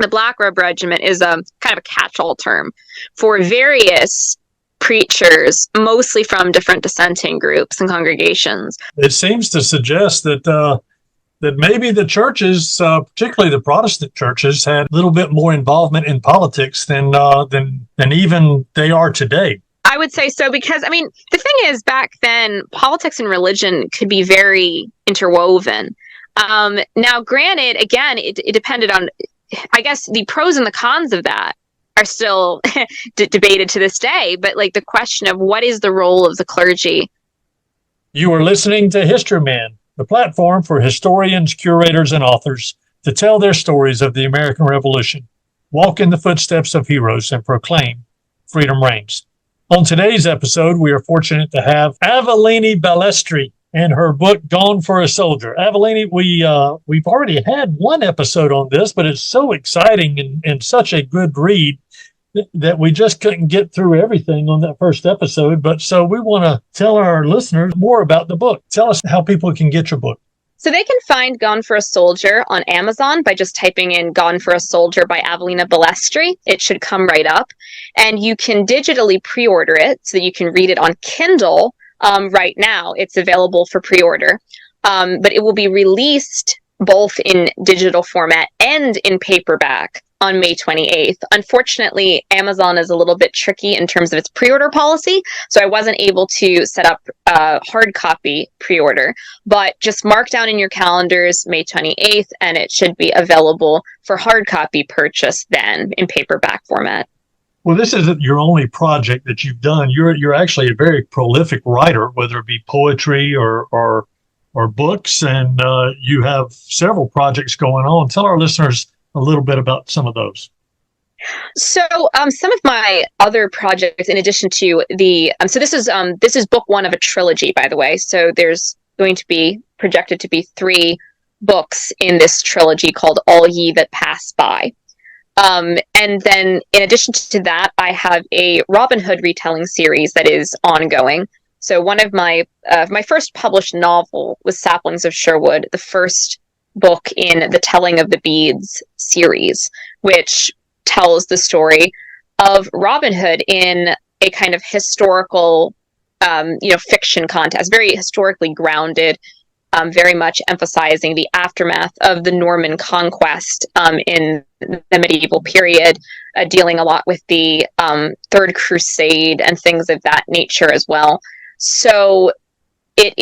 The Black Robe Regiment is a kind of a catch-all term for various preachers, mostly from different dissenting groups and congregations. It seems to suggest that maybe the churches, particularly the Protestant churches, had a little bit more involvement in politics than even they are today. I would say so because, I mean, the thing is, back then, politics and religion could be very interwoven. Now, granted, again, it depended on, I guess, the pros and the cons of that are still debated to this day. But like the question of what is the role of the clergy? You are listening to Historyman, the platform for historians, curators, and authors to tell their stories of the American Revolution, walk in the footsteps of heroes, and proclaim freedom reigns. On today's episode, we are fortunate to have Avellina Balestri and her book, Gone for a Soldier. Avellina, we've already had one episode on this, but it's so exciting and such a good read that we just couldn't get through everything on that first episode. But so we want to tell our listeners more about the book. Tell us how people can get your book. So they can find Gone for a Soldier on Amazon by just typing in Gone for a Soldier by Avellina Balestri. It should come right up. And you can digitally pre-order it so that you can read it on Kindle right now. It's available for pre-order. But it will be released both in digital format and in paperback on May 28th. Unfortunately, Amazon is a little bit tricky in terms of its pre-order policy, so I wasn't able to set up hard copy pre-order, but just mark down in your calendars May 28th, and it should be available for hard copy purchase then in paperback format. Well, this isn't your only project that you've done. You're actually a very prolific writer, whether it be poetry or books, and you have several projects going on. Tell our listeners a little bit about some of those. So some of my other projects, in addition to the, so this is book one of a trilogy, by the way. So there's going to be projected to be 3 books in this trilogy called All Ye That Pass By. And then in addition to that, I have a Robin Hood retelling series that is ongoing. So one of my first published novel was Saplings of Sherwood, the first book in the Telling of the Beads series, which tells the story of Robin Hood in a kind of historical, fiction context, very historically grounded, very much emphasizing the aftermath of the Norman conquest in the medieval period, dealing a lot with the Third Crusade and things of that nature as well. So it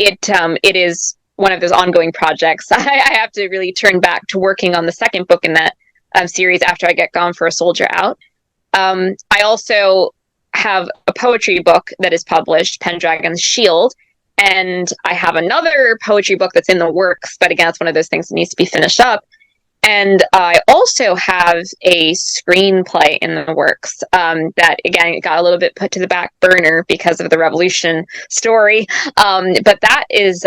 is one of those ongoing projects. I have to really turn back to working on the second book in that series after I get Gone for a Soldier out. I also have a poetry book that is published, Pendragon's Shield, and I have another poetry book that's in the works, but again, it's one of those things that needs to be finished up. And I also have a screenplay in the works that, again, got a little bit put to the back burner because of the Revolution story. But that is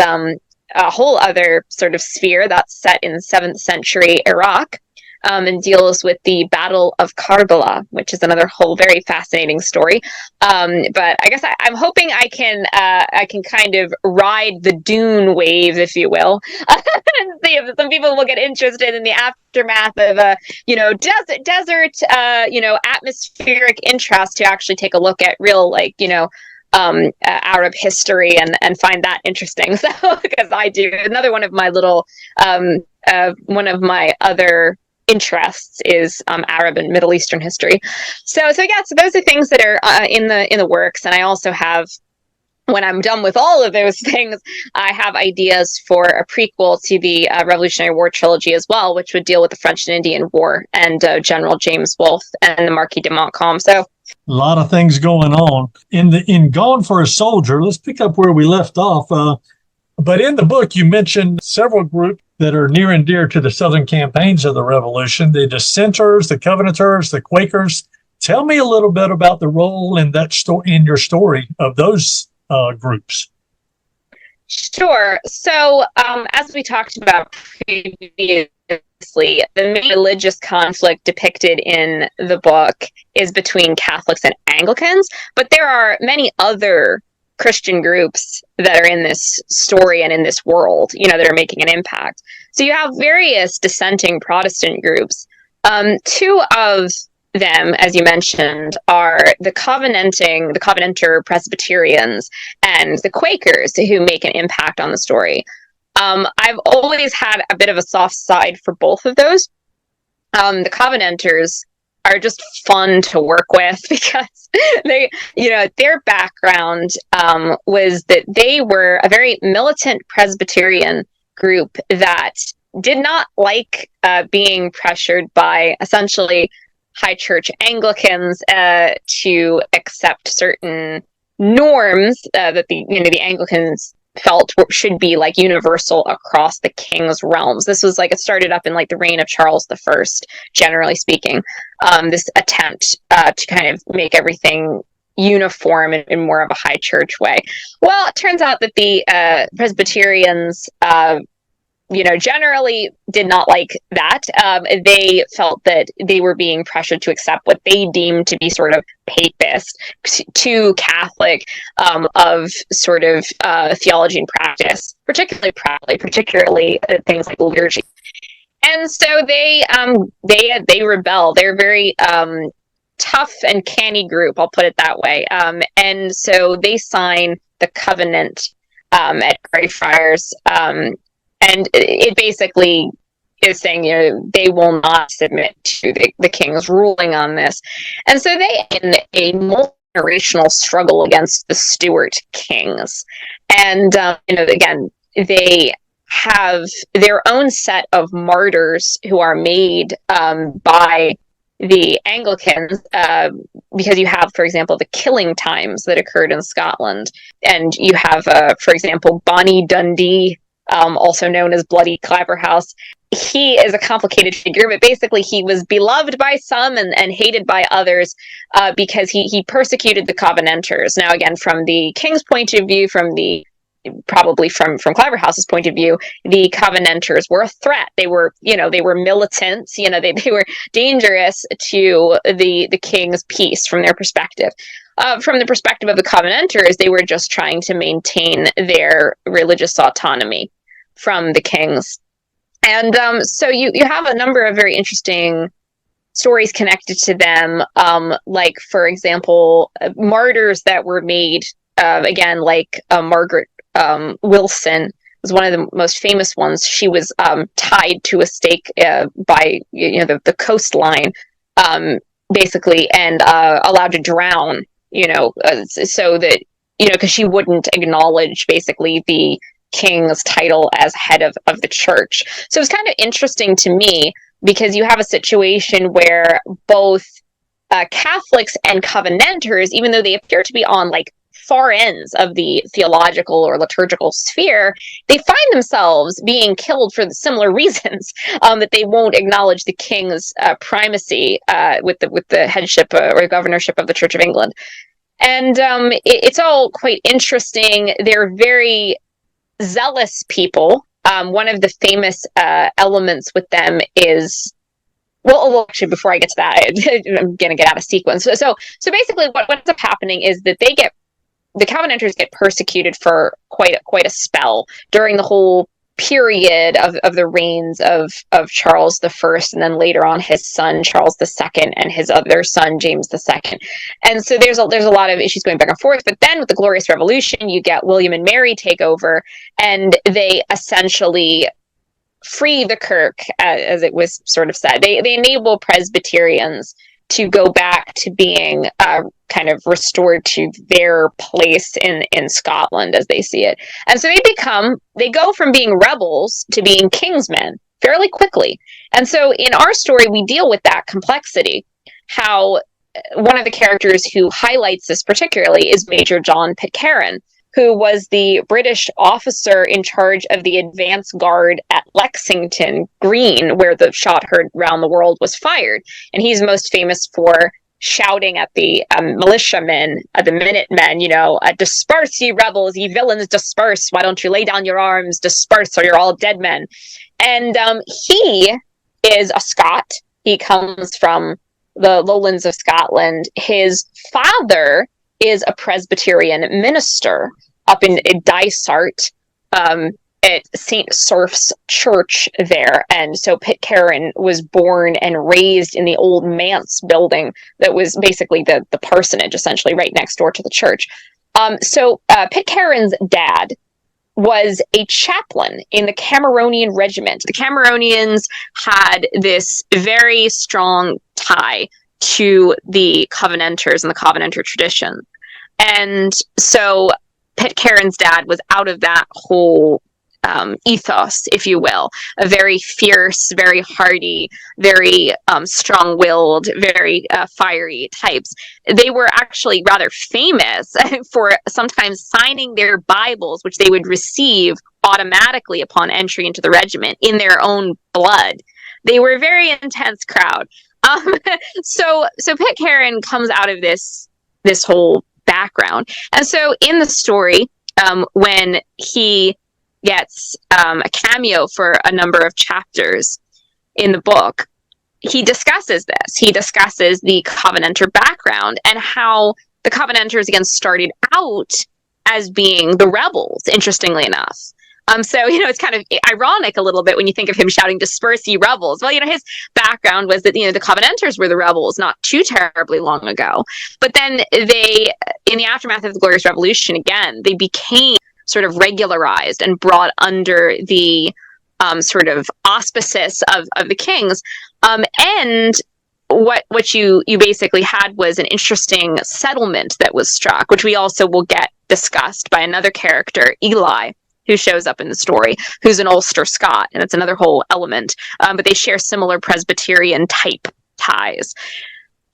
a whole other sort of sphere that's set in 7th century Iraq and deals with the Battle of Karbala, which is another whole very fascinating story. But I guess I'm hoping I can kind of ride the Dune wave, if you will, and see if some people will get interested in the aftermath of desert atmospheric interest to actually take a look at real Arab history and find that interesting. So because I do, another one of my little one of my other interests is Arab and Middle Eastern history. So those are things that are in the works. And I also have, when I'm done with all of those things, I have ideas for a prequel to the Revolutionary War trilogy as well, which would deal with the French and Indian War and General James Wolfe and the Marquis de Montcalm. So a lot of things going on in Gone for a Soldier. Let's pick up where we left off. But in the book, you mentioned several groups that are near and dear to the Southern campaigns of the Revolution: the Dissenters, the Covenanters, the Quakers. Tell me a little bit about the role in your story of those groups. Sure. So, as we talked about previously, the main religious conflict depicted in the book is between Catholics and Anglicans, but there are many other Christian groups that are in this story and in this world, that are making an impact. So you have various dissenting Protestant groups Two of them, as you mentioned, are the Covenanter Presbyterians and the Quakers who make an impact on the story. I've always had a bit of a soft side for both of those. The Covenanters are just fun to work with because their background was that they were a very militant Presbyterian group that did not like being pressured by essentially high church Anglicans to accept certain norms that the Anglicans felt should be like universal across the king's realms. This was it started up in the reign of Charles the First, generally speaking. This attempt to kind of make everything uniform in more of a high church way. Well, it turns out that the Presbyterians generally did not like that. They felt that they were being pressured to accept what they deemed to be sort of papist, too Catholic of sort of theology and practice, particularly things like liturgy. And so they rebel. They're very tough and canny group, I'll put it that way. And so they sign the covenant at Greyfriars. And it basically is saying, they will not submit to the king's ruling on this. And so they in a multi-generational struggle against the Stuart kings. And, again, they have their own set of martyrs who are made by the Anglicans, because you have, for example, the killing times that occurred in Scotland. And you have, for example, Bonnie Dundee, also known as Bloody Claverhouse. He is a complicated figure, but basically he was beloved by some and hated by others because he persecuted the Covenanters. Now, again, from the king's point of view, probably from Claverhouse's point of view, the Covenanters were a threat. They were militants. They were dangerous to the king's peace from their perspective. From the perspective of the Covenanters, they were just trying to maintain their religious autonomy from the kings. And so you have a number of very interesting stories connected to them, like, for example, martyrs that were made, again, like Margaret Wilson was one of the most famous ones. She was tied to a stake by the coastline, basically, and allowed to drown, so that, because she wouldn't acknowledge basically the king's title as head of the church. So it's kind of interesting to me because you have a situation where both Catholics and Covenanters, even though they appear to be on far ends of the theological or liturgical sphere, they find themselves being killed for similar reasons, that they won't acknowledge the king's primacy with the headship or governorship of the Church of England. And it's all quite interesting. They're very zealous people. One of the famous elements with them is, well, actually, before I get to that, I'm going to get out of sequence. So basically, what ends up happening is that the Covenanters get persecuted for quite a spell during the whole period of the reigns of Charles the First, and then later on his son Charles the Second and his other son James the Second. And so there's a lot of issues going back and forth. But then with the Glorious Revolution, you get William and Mary take over, and they essentially free the kirk, as it was sort of said. They enable Presbyterians to go back to being kind of restored to their place in Scotland as they see it. And so they go from being rebels to being kingsmen fairly quickly. And so in our story, we deal with that complexity, how one of the characters who highlights this particularly is Major John Pitcairn, who was the British officer in charge of the advance guard at Lexington Green, where the shot heard round the world was fired. And he's most famous for shouting at the militiamen, the Minutemen, disperse, ye rebels, ye villains, disperse. Why don't you lay down your arms, disperse, or you're all dead men. And he is a Scot. He comes from the lowlands of Scotland. His father is a Presbyterian minister up in Dysart. at St. Surf's Church there. And so Pitcairn was born and raised in the old manse building that was basically the parsonage, essentially, right next door to the church. So Pitcairn's dad was a chaplain in the Cameronian regiment. The Cameronians had this very strong tie to the Covenanters and the Covenanter tradition. And so Pitcairn's dad was out of that whole ethos, if you will, a very fierce, very hardy, very strong-willed, very fiery types. They were actually rather famous for sometimes signing their Bibles, which they would receive automatically upon entry into the regiment, in their own blood. They were a very intense crowd. So Pitcairn comes out of this whole background. And so in the story, when he gets a cameo for a number of chapters in the book, he discusses this. He discusses the Covenanter background and how the Covenanters, again, started out as being the rebels, interestingly enough. So, it's kind of ironic a little bit when you think of him shouting, "Disperse, ye rebels." Well, his background was that, the Covenanters were the rebels not too terribly long ago. But then they, in the aftermath of the Glorious Revolution, again, they became sort of regularized and brought under the sort of auspices of the kings. And what you basically had was an interesting settlement that was struck, which we also will get discussed by another character, Eli, who shows up in the story, who's an Ulster Scot, and it's another whole element. But they share similar Presbyterian type ties.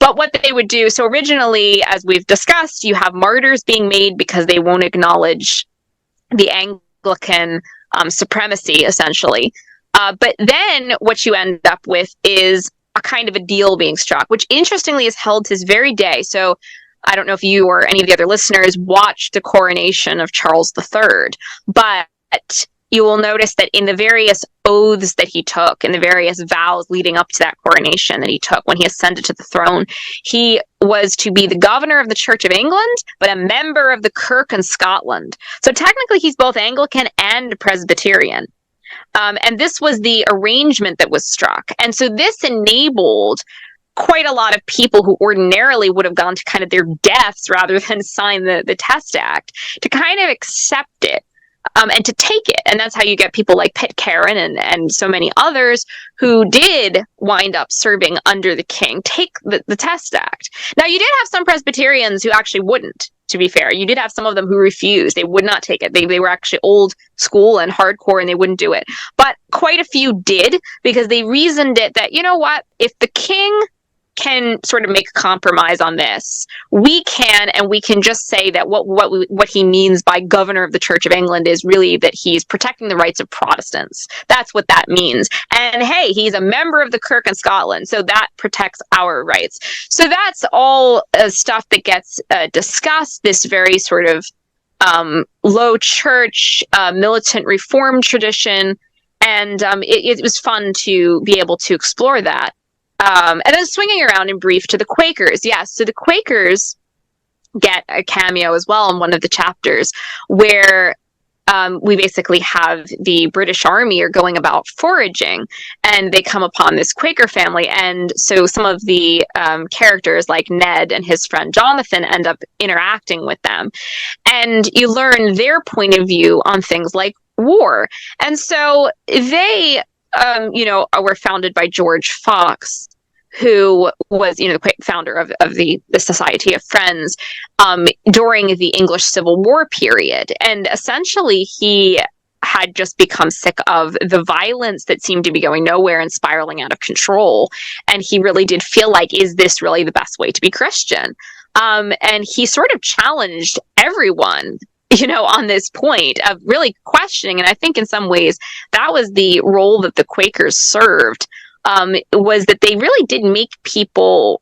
But what they would do, so originally, as we've discussed, you have martyrs being made because they won't acknowledge the Anglican supremacy, essentially. But then what you end up with is a kind of a deal being struck, which interestingly is held to this very day. So I don't know if you or any of the other listeners watched the coronation of Charles III, but you will notice that in the various oaths that he took, in the various vows leading up to that coronation that he took when he ascended to the throne, he was to be the governor of the Church of England, but a member of the Kirk in Scotland. So technically he's both Anglican and Presbyterian. And this was the arrangement that was struck. And so this enabled quite a lot of people who ordinarily would have gone to kind of their deaths rather than sign the Test Act to kind of accept it. And to take it. And that's how you get people like Pitcairn and so many others who did wind up serving under the king, take the Test Act. Now, you did have some Presbyterians who actually wouldn't, to be fair. You did have some of them who refused. They would not take it. They were actually old school and hardcore, and they wouldn't do it. But quite a few did, because they reasoned it that, if the king can sort of make a compromise on this, we can, and we can just say that what he means by governor of the Church of England is really that he's protecting the rights of Protestants. That's what that means. And hey, he's a member of the Kirk in Scotland, so that protects our rights. So that's all stuff that gets discussed, this very sort of low church, militant reform tradition, and it was fun to be able to explore that. And then swinging around in brief to the Quakers. Yes, so the Quakers get a cameo as well in one of the chapters where we basically have the British Army are going about foraging, and they come upon this Quaker family. And so some of the characters like Ned and his friend Jonathan end up interacting with them. And you learn their point of view on things like war. And so they were founded by George Fox, who was, the founder of the Society of Friends during the English Civil War period. And essentially, he had just become sick of the violence that seemed to be going nowhere and spiraling out of control. And he really did feel like, is this really the best way to be Christian? And he sort of challenged everyone on this point of really questioning. And I think in some ways that was the role that the Quakers served, was that they really did make people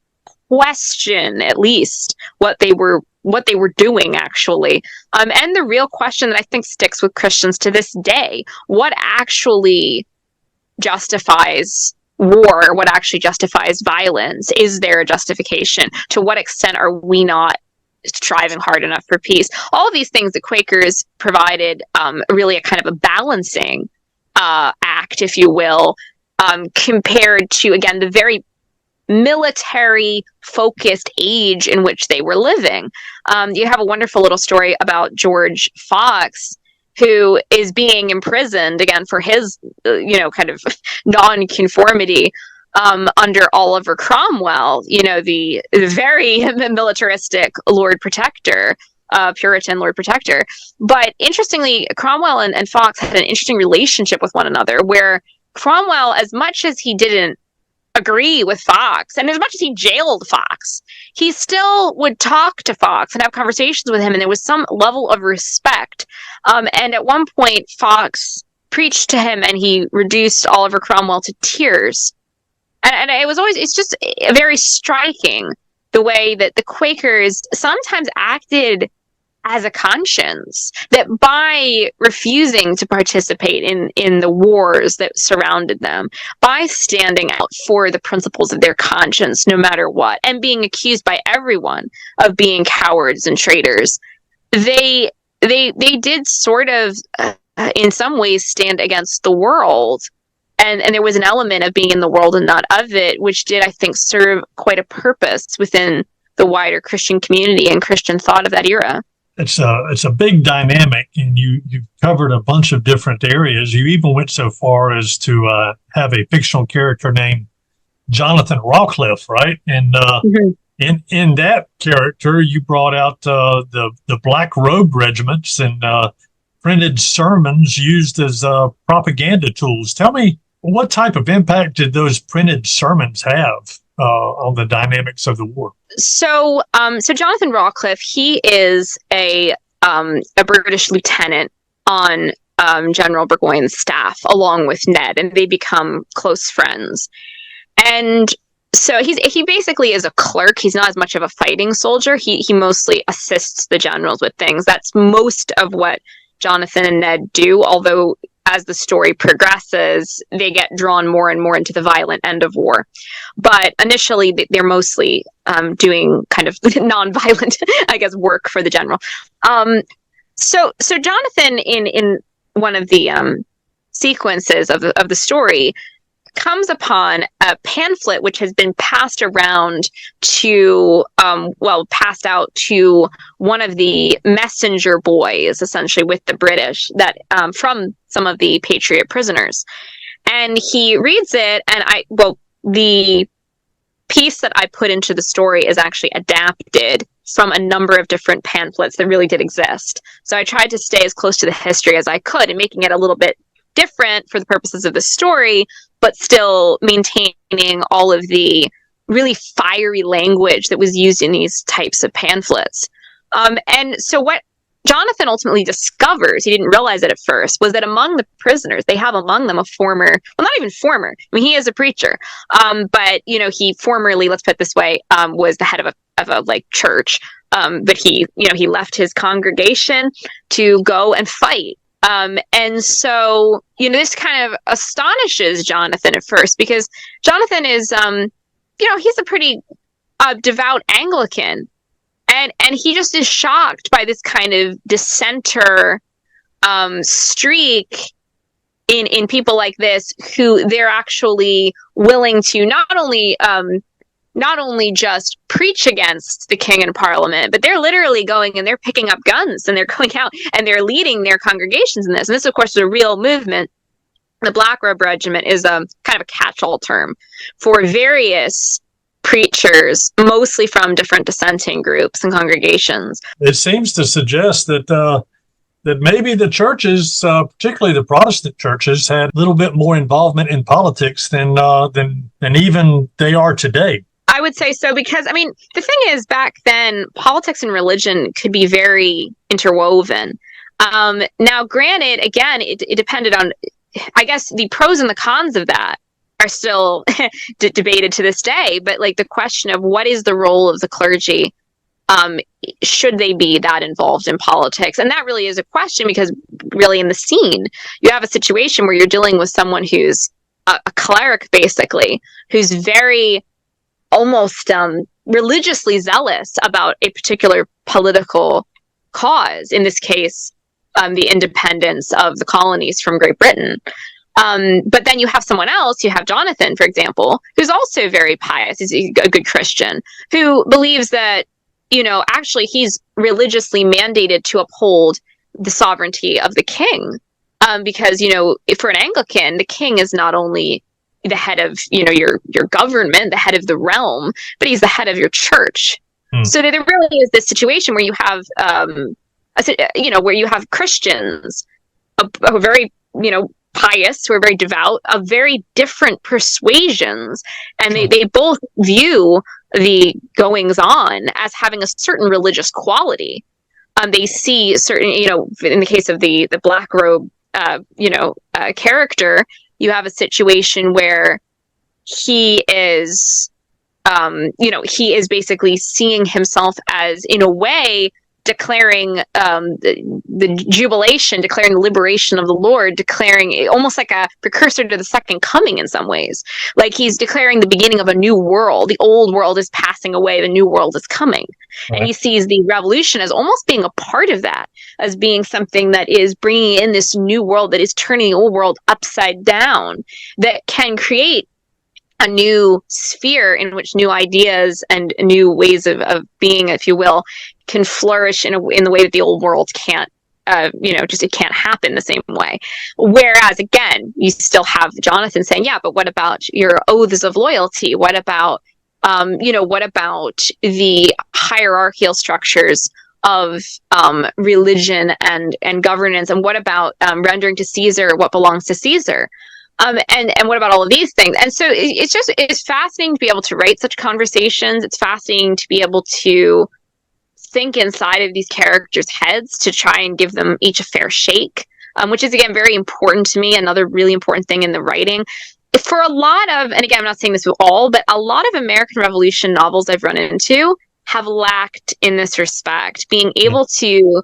question at least what they were doing, actually. And the real question that I think sticks with Christians to this day: what actually justifies war? What actually justifies violence? Is there a justification? To what extent are we not striving hard enough for peace. All of these things the Quakers provided really a kind of a balancing act, if you will, compared to, again, the very military focused age in which they were living. You have a wonderful little story about George Fox, who is being imprisoned again for his, kind of non-conformity under Oliver Cromwell, the very militaristic Lord Protector, Puritan Lord Protector. But interestingly, Cromwell and Fox had an interesting relationship with one another, where Cromwell, as much as he didn't agree with Fox, and as much as he jailed Fox, he still would talk to Fox and have conversations with him, and there was some level of respect. And at one point, Fox preached to him, and he reduced Oliver Cromwell to tears. And it's just very striking the way that the Quakers sometimes acted as a conscience, that by refusing to participate in the wars that surrounded them, by standing out for the principles of their conscience no matter what, and being accused by everyone of being cowards and traitors, they did sort of in some ways stand against the world. And there was an element of being in the world and not of it, which did, I think, serve quite a purpose within the wider Christian community and Christian thought of that era. It's a big dynamic, and you've covered a bunch of different areas. You even went so far as to have a fictional character named Jonathan Rawcliffe, right? And in that character, you brought out the Black Robe regiments and printed sermons used as propaganda tools. Tell me, what type of impact did those printed sermons have on the dynamics of the war? So Jonathan Rawcliffe, he is a British lieutenant on General Burgoyne's staff, along with Ned, and they become close friends. And so he basically is a clerk. He's not as much of a fighting soldier. He mostly assists the generals with things. That's most of what Jonathan and Ned do, although as the story progresses, they get drawn more and more into the violent end of war. But initially, they're mostly doing kind of non-violent, I guess, work for the general. So Jonathan, in one of the sequences of the story, comes upon a pamphlet which has been passed around to, passed out to one of the messenger boys, essentially, with the British, that from some of the Patriot prisoners. And he reads it, and the piece that I put into the story is actually adapted from a number of different pamphlets that really did exist. So I tried to stay as close to the history as I could, and making it a little bit different for the purposes of the story, but still maintaining all of the really fiery language that was used in these types of pamphlets. And so what Jonathan ultimately discovers, he didn't realize it at first, was that among the prisoners, they have among them a former, well, not even former, I mean, he is a preacher, but, he formerly, let's put it this way, was the head of a church, but he left his congregation to go and fight. And so, this kind of astonishes Jonathan at first, because Jonathan is, he's a pretty devout Anglican, and he just is shocked by this kind of dissenter streak in people like this, who they're actually willing to not only just preach against the king and parliament, but they're literally going and they're picking up guns and they're going out and they're leading their congregations in this. And this, of course, is a real movement. The Black Robe Regiment is kind of a catch-all term for various preachers, mostly from different dissenting groups and congregations. It seems to suggest that maybe the churches, particularly the Protestant churches, had a little bit more involvement in politics than even they are today. I would say so, because, I mean, the thing is, back then, politics and religion could be very interwoven. Now, granted, again, it depended on, I guess, the pros and the cons of that are still debated to this day. But, the question of what is the role of the clergy, should they be that involved in politics? And that really is a question, because really in the scene, you have a situation where you're dealing with someone who's a cleric, basically, who's very almost religiously zealous about a particular political cause, in this case, the independence of the colonies from Great Britain. But then you have someone else, you have Jonathan, for example, who's also very pious, he's a good Christian, who believes that, actually he's religiously mandated to uphold the sovereignty of the king. Because, for an Anglican, the king is not only the head of, your government, the head of the realm, but he's the head of your church. So there really is this situation where you have, where you have Christians, a very, pious, who are very devout, of very different persuasions, and they both view the goings on as having a certain religious quality. They see certain, in the case of the black robe, character, you have a situation where he is, he is basically seeing himself as, in a way, declaring the jubilation, declaring the liberation of the Lord, declaring almost like a precursor to the second coming in some ways. Like he's declaring the beginning of a new world. The old world is passing away, the new world is coming. Right. And he sees the revolution as almost being a part of that, as being something that is bringing in this new world that is turning the old world upside down, that can create a new sphere in which new ideas and new ways of being, if you will, can flourish in the way that the old world can't, it can't happen the same way. Whereas, again, you still have Jonathan saying, yeah, but what about your oaths of loyalty? What about, what about the hierarchical structures of religion and governance? And what about rendering to Caesar what belongs to Caesar? And what about all of these things? And so it's fascinating to be able to write such conversations. It's fascinating to be able to think inside of these characters' heads to try and give them each a fair shake, which is, again, very important to me. Another really important thing in the writing. For a lot of, and again, I'm not saying this with all, but a lot of American Revolution novels I've run into have lacked in this respect, being able to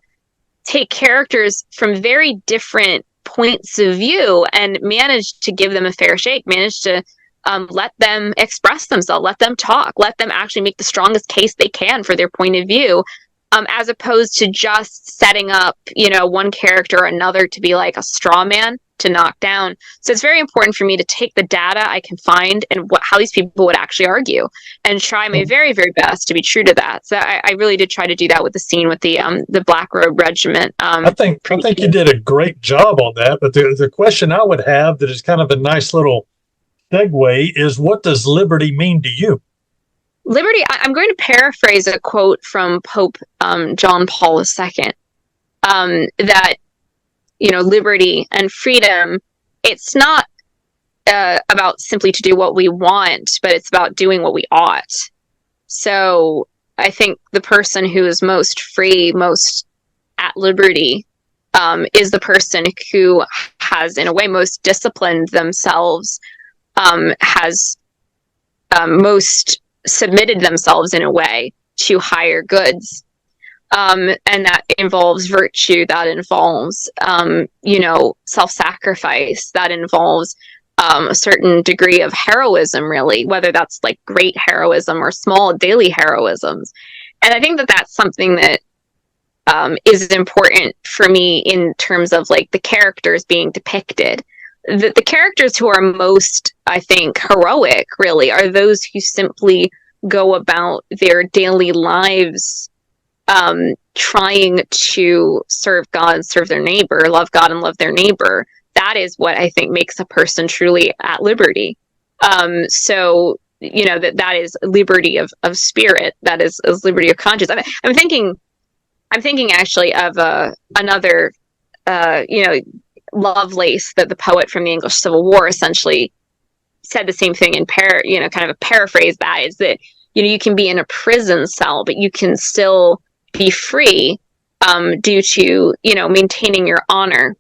take characters from very different points of view and manage to give them a fair shake, manage to let them express themselves, let them talk, let them actually make the strongest case they can for their point of view, as opposed to just setting up, one character or another to be like a straw man to knock down. So it's very important for me to take the data I can find and how these people would actually argue, and try my very, very best to be true to that. So I really did try to do that with the scene with the Black Robe Regiment. I think you did a great job on that. But the question I would have that is kind of a nice little segue is, what does liberty mean to you? Liberty, I'm going to paraphrase a quote from Pope John Paul II, that, liberty and freedom, it's not about simply to do what we want, but it's about doing what we ought. So I think the person who is most free, most at liberty, is the person who has, in a way, most disciplined themselves, has most submitted themselves, in a way, to higher goods. And that involves virtue, that involves, self-sacrifice, that involves a certain degree of heroism, really, whether that's like great heroism or small daily heroisms. And I think that that's something that is important for me in terms of like the characters being depicted. The characters who are most, I think, heroic, really, are those who simply go about their daily lives trying to serve God and serve their neighbor, love God and love their neighbor. That is what I think makes a person truly at liberty. So, that is liberty of spirit. That is liberty of conscience. I'm thinking actually of another, Lovelace, that the poet from the English Civil War, essentially said the same thing in kind of a paraphrase, that is that, you can be in a prison cell, but you can still be free, due to, maintaining your honor,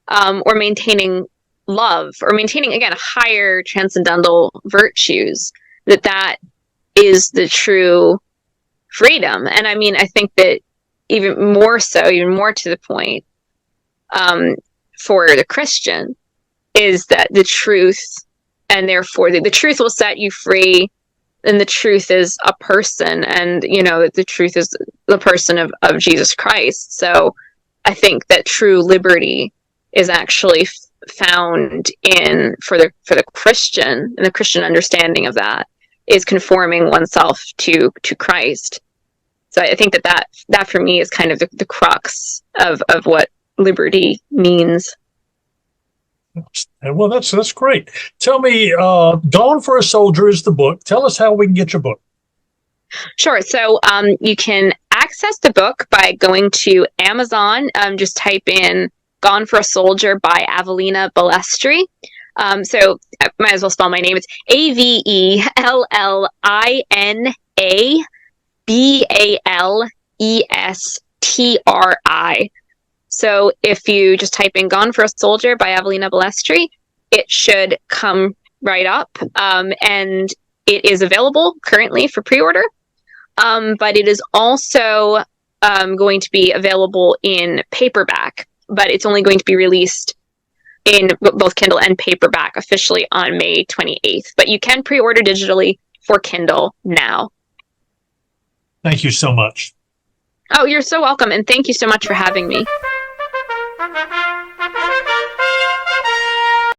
or maintaining love, or maintaining, again, higher transcendental virtues, that is the true freedom. And I mean, I think that even more to the point, for the Christian, is that the truth, and therefore the truth will set you free, and the truth is a person, and the truth is the person of Jesus Christ. So I think that true liberty is actually found in for the Christian, and the Christian understanding of that is conforming oneself to Christ. So I think that for me is kind of the crux of what liberty means. Well, that's great. Tell me, Gone for a Soldier is the book. Tell us how we can get your book. Sure. So you can access the book by going to Amazon. Just type in Gone for a Soldier by Avellina Balestri. So I might as well spell my name. It's Avellina Balestri. So if you just type in Gone for a Soldier by Avellina Balestri, it should come right up. And it is available currently for pre-order. But it is also going to be available in paperback, but it's only going to be released in both Kindle and paperback officially on May 28th. But you can pre-order digitally for Kindle now. Thank you so much. Oh, you're so welcome. And thank you so much for having me.